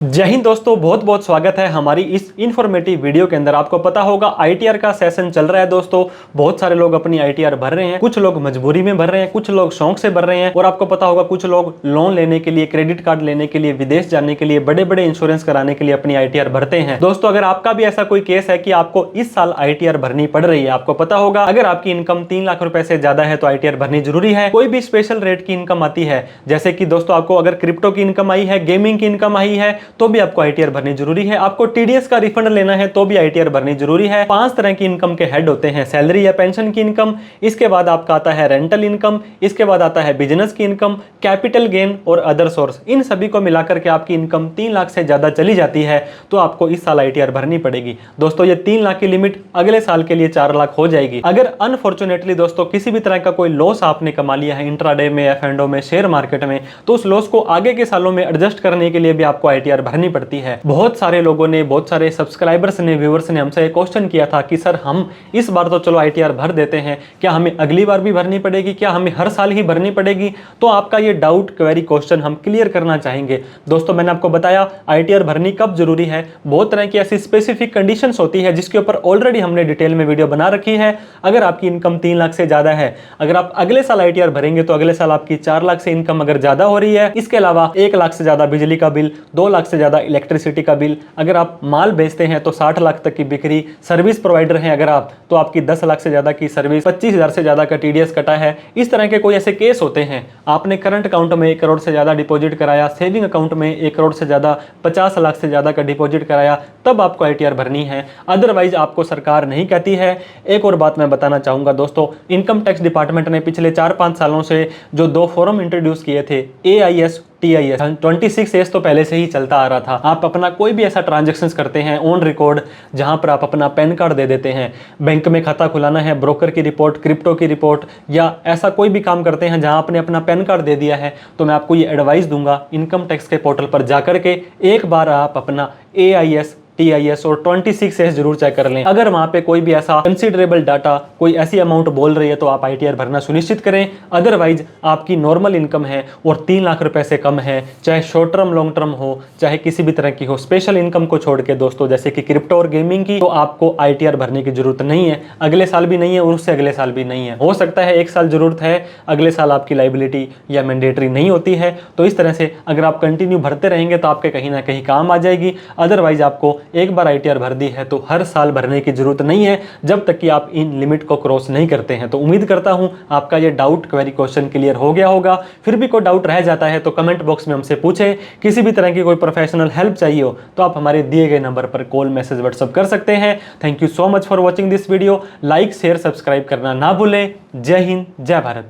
जय हिंद दोस्तों, बहुत बहुत स्वागत है हमारी इस इन्फॉर्मेटिव वीडियो के अंदर। आपको पता होगा आईटीआर का सेशन चल रहा है दोस्तों। बहुत सारे लोग अपनी आईटीआर भर रहे हैं, कुछ लोग मजबूरी में भर रहे हैं, कुछ लोग शौक से भर रहे हैं और आपको पता होगा कुछ लोग लोन लेने के लिए, क्रेडिट कार्ड लेने के लिए, विदेश जाने के लिए, बड़े बड़े इंश्योरेंस कराने के लिए अपनी आईटीआर भरते हैं। दोस्तों अगर आपका भी ऐसा कोई केस है कि आपको इस साल आईटीआर भरनी पड़ रही है, आपको पता होगा अगर आपकी इनकम 3 लाख रुपए से ज्यादा है तो आईटीआर भरनी जरूरी है। कोई भी स्पेशल रेट की इनकम आती है, जैसे कि दोस्तों आपको अगर क्रिप्टो की इनकम आई है, गेमिंग की इनकम आई है, तो भी आपको आईटीआर भरनी जरूरी है। आपको टीडीएस का रिफंड लेना है तो भी आईटीआर भरनी जरूरी है। 5 तरह की इनकम के हेड होते हैं, सैलरी या पेंशन की इनकम, इसके बाद आपका आता है रेंटल इनकम, इसके बाद आता है बिजनेस की इनकम, कैपिटल गेन और अदर सोर्स। इन सभी को मिलाकर के आपकी इनकम 3 लाख से ज्यादा चली जाती है तो आपको इस साल आईटीआर भरनी पड़ेगी। दोस्तों ये 3 लाख की लिमिट अगले साल के लिए 4 लाख हो जाएगी। अगर अनफॉर्चुनेटली दोस्तों किसी भी तरह का कोई लॉस आपने कमा लिया है इंट्राडे में, एफ&ओ में, शेयर मार्केट में, तो उस लॉस को आगे के सालों में एडजस्ट करने के लिए भी आपको आईटीआर भरनी पड़ती है। बहुत सारे लोगों ने, बहुत सारे सब्सक्राइबर्स ने, व्यूअर्स ने हमसे क्वेश्चन किया था कि सर हम इस बार तो चलो आईटीआर भर देते हैं, क्या हमें अगली बार भी भरनी पड़ेगी, क्या हमें हर साल ही भरनी पड़ेगी? तो आपका ये डाउट, क्वेरी, क्वेश्चन हम क्लियर करना चाहेंगे। दोस्तों मैंने आपको बताया आईटीआर भरनी कब जरूरी है। बहुत तरह की ऐसी स्पेसिफिक कंडीशंस होती है जिसके ऊपर ऑलरेडी हमने डिटेल में वीडियो बना रखी है। अगर आपकी इनकम 3 लाख से ज्यादा है, अगर आप अगले साल आईटीआर भरेंगे तो अगले साल आपकी 4 लाख से इनकम अगर ज्यादा हो रही है, इसके अलावा 1 लाख से ज्यादा बिजली का बिल, 2 लाख से ज्यादा इलेक्ट्रिसिटी का बिल, अगर आप माल बेचते हैं तो 60 लाख तक की बिक्री, सर्विस प्रोवाइडर हैं अगर आप तो आपकी 10 लाख से ज्यादा की सर्विस, 25,000 से ज्यादा का टीडीएस कटा है, इस तरह के कोई ऐसे केस होते हैं। आपने करंट अकाउंट में 1 करोड़ से ज्यादा डिपॉजिट कराया, सेविंग अकाउंट में 1 करोड़ से ज्यादा, 50 लाख से ज्यादा का डिपॉजिट कराया, तब आपको आईटीआर भरनी है, अदरवाइज आपको सरकार नहीं कहती है। एक और बात मैं बताना चाहूंगा दोस्तों, इनकम टैक्स डिपार्टमेंट ने पिछले 4-5 सालों से जो 2 फॉर्म इंट्रोड्यूस किए थे, AIS, TIS, 26S तो पहले से ही चलता आ रहा था। आप अपना कोई भी ऐसा ट्रांजैक्शंस करते हैं ऑन रिकॉर्ड, जहां पर आप अपना पैन कार्ड दे देते हैं, बैंक में खाता खुलाना है, ब्रोकर की रिपोर्ट, क्रिप्टो की रिपोर्ट, या ऐसा कोई भी काम करते हैं जहां आपने अपना पैन कार्ड दे दिया है, तो मैं आपको ये एडवाइस दूंगा इनकम टैक्स के पोर्टल पर जाकर के एक बार आप अपना AIS, TIS और 26S जरूर चेक कर लें। अगर वहां पे कोई भी ऐसा कंसीडरेबल डाटा, कोई ऐसी अमाउंट बोल रही है तो आप आईटीआर भरना सुनिश्चित करें। अदरवाइज आपकी नॉर्मल इनकम है और 3 लाख रुपए से कम है, चाहे शॉर्ट टर्म, लॉन्ग टर्म हो, चाहे किसी भी तरह की हो, स्पेशल इनकम को छोड़ के दोस्तों, जैसे कि क्रिप्टो और गेमिंग की, तो आपको आईटीआर भरने की जरूरत नहीं है। अगले साल भी नहीं है और उससे अगले साल भी नहीं है। हो सकता है 1 साल जरूरत है, अगले साल आपकी लाइबिलिटी या मैंडेटरी नहीं होती है। तो इस तरह से अगर आप कंटिन्यू भरते रहेंगे तो आपके कहीं ना कहीं काम आ जाएगी। अदरवाइज आपको एक बार आईटीआर भर दी है तो हर साल भरने की जरूरत नहीं है, जब तक कि आप इन लिमिट को क्रॉस नहीं करते हैं। तो उम्मीद करता हूं आपका ये डाउट, क्वेरी, क्वेश्चन क्लियर हो गया होगा। फिर भी कोई डाउट रह जाता है तो कमेंट बॉक्स में हमसे पूछें। किसी भी तरह की कोई प्रोफेशनल हेल्प चाहिए हो तो आप हमारे दिए गए नंबर पर कॉल, मैसेज, व्हाट्सएप कर सकते हैं। Thank you so much for watching this video. Like, share, subscribe करना ना भूलें। जय हिंद, जय भारत।